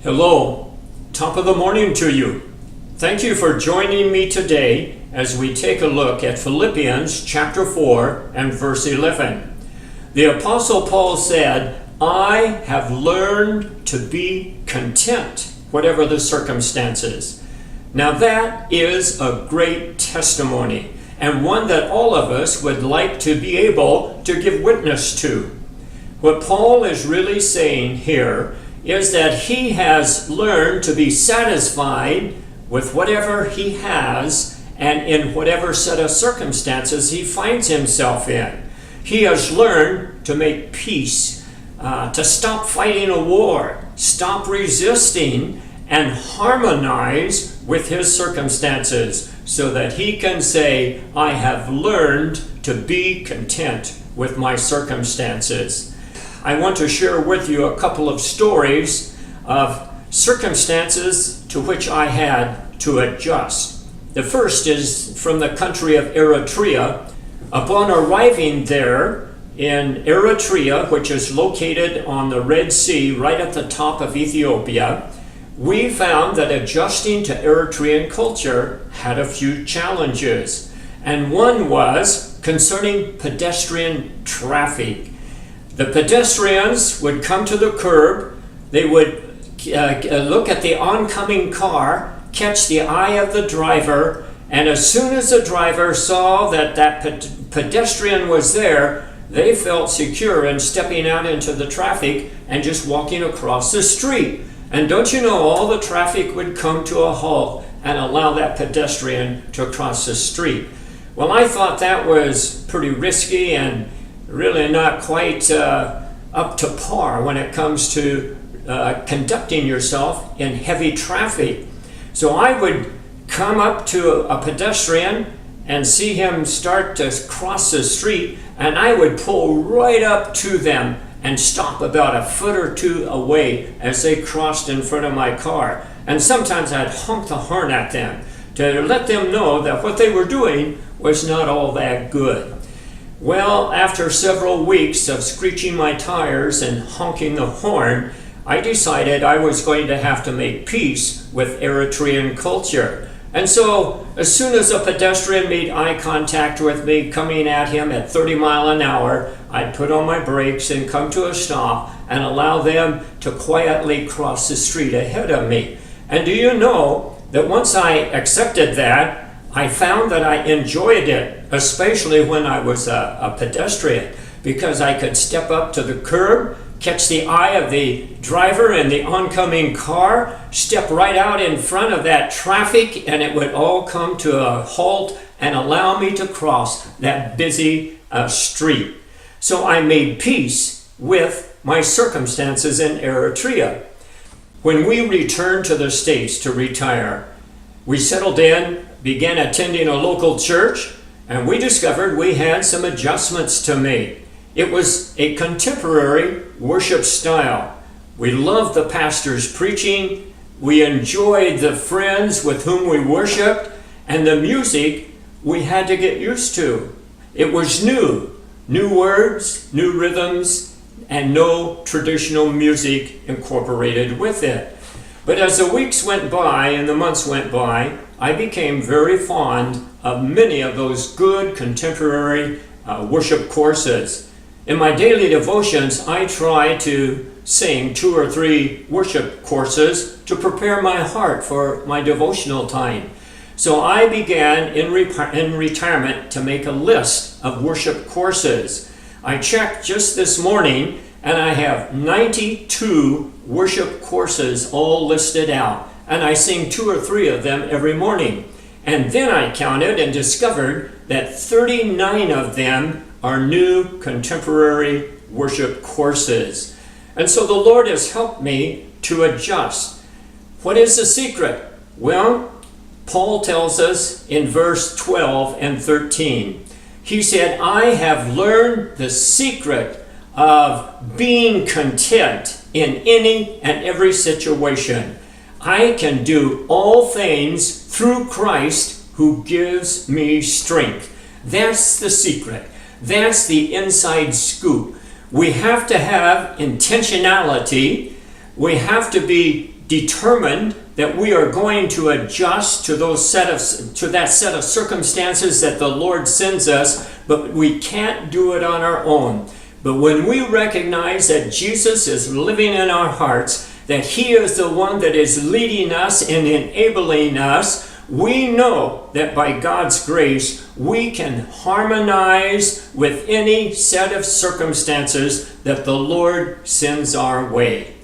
Hello, top of the morning to you. Thank you for joining me today as we take a look at Philippians chapter 4 and verse 11. The Apostle Paul said, "I have learned to be content, whatever the circumstances." Now that is a great testimony, and one that all of us would like to be able to give witness to. What Paul is really saying here is that he has learned to be satisfied with whatever he has and in whatever set of circumstances he finds himself in. He has learned to make peace, to stop fighting a war, stop resisting, and harmonize with his circumstances so that he can say, "I have learned to be content with my circumstances." I want to share with you a couple of stories of circumstances to which I had to adjust. The first is from the country of Eritrea. Upon arriving there in Eritrea, which is located on the Red Sea right at the top of Ethiopia, we found that adjusting to Eritrean culture had a few challenges. And one was concerning pedestrian traffic. The pedestrians would come to the curb, they would look at the oncoming car, catch the eye of the driver, and as soon as the driver saw that pedestrian was there, they felt secure in stepping out into the traffic and just walking across the street. And don't you know, all the traffic would come to a halt and allow that pedestrian to cross the street. Well, I thought that was pretty risky and really not quite up to par when it comes to conducting yourself in heavy traffic. So I would come up to a pedestrian and see him start to cross the street, and I would pull right up to them and stop about a foot or two away as they crossed in front of my car. And sometimes I'd honk the horn at them to let them know that what they were doing was not all that good. Well, after several weeks of screeching my tires and honking the horn, I decided I was going to have to make peace with Eritrean culture. And so, as soon as a pedestrian made eye contact with me, coming at him at 30 miles an hour, I'd put on my brakes and come to a stop and allow them to quietly cross the street ahead of me. And do you know that once I accepted that, I found that I enjoyed it, especially when I was a pedestrian, because I could step up to the curb, catch the eye of the driver in the oncoming car, step right out in front of that traffic, and it would all come to a halt and allow me to cross that busy street. So I made peace with my circumstances in Eritrea. When we returned to the States to retire, we settled in, began attending a local church, and we discovered we had some adjustments to make. It was a contemporary worship style. We loved the pastor's preaching, we enjoyed the friends with whom we worshiped, and the music we had to get used to. It was new words, new rhythms, and no traditional music incorporated with it. But as the weeks went by and the months went by, I became very fond of many of those good contemporary worship courses. In my daily devotions, I try to sing 2 or 3 worship courses to prepare my heart for my devotional time. So I began in retirement to make a list of worship courses. I checked just this morning, and I have 92 worship courses all listed out. And I sing 2 or 3 of them every morning. And then I counted and discovered that 39 of them are new contemporary worship courses. And so the Lord has helped me to adjust. What is the secret? Well, Paul tells us in verse 12 and 13. He said, "I have learned the secret of being content in any and every situation. I can do all things through Christ who gives me strength." That's the secret. That's the inside scoop. We have to have intentionality. We have to be determined that we are going to adjust to that set of circumstances that the Lord sends us, but we can't do it on our own. But when we recognize that Jesus is living in our hearts, that He is the one that is leading us and enabling us, we know that by God's grace, we can harmonize with any set of circumstances that the Lord sends our way.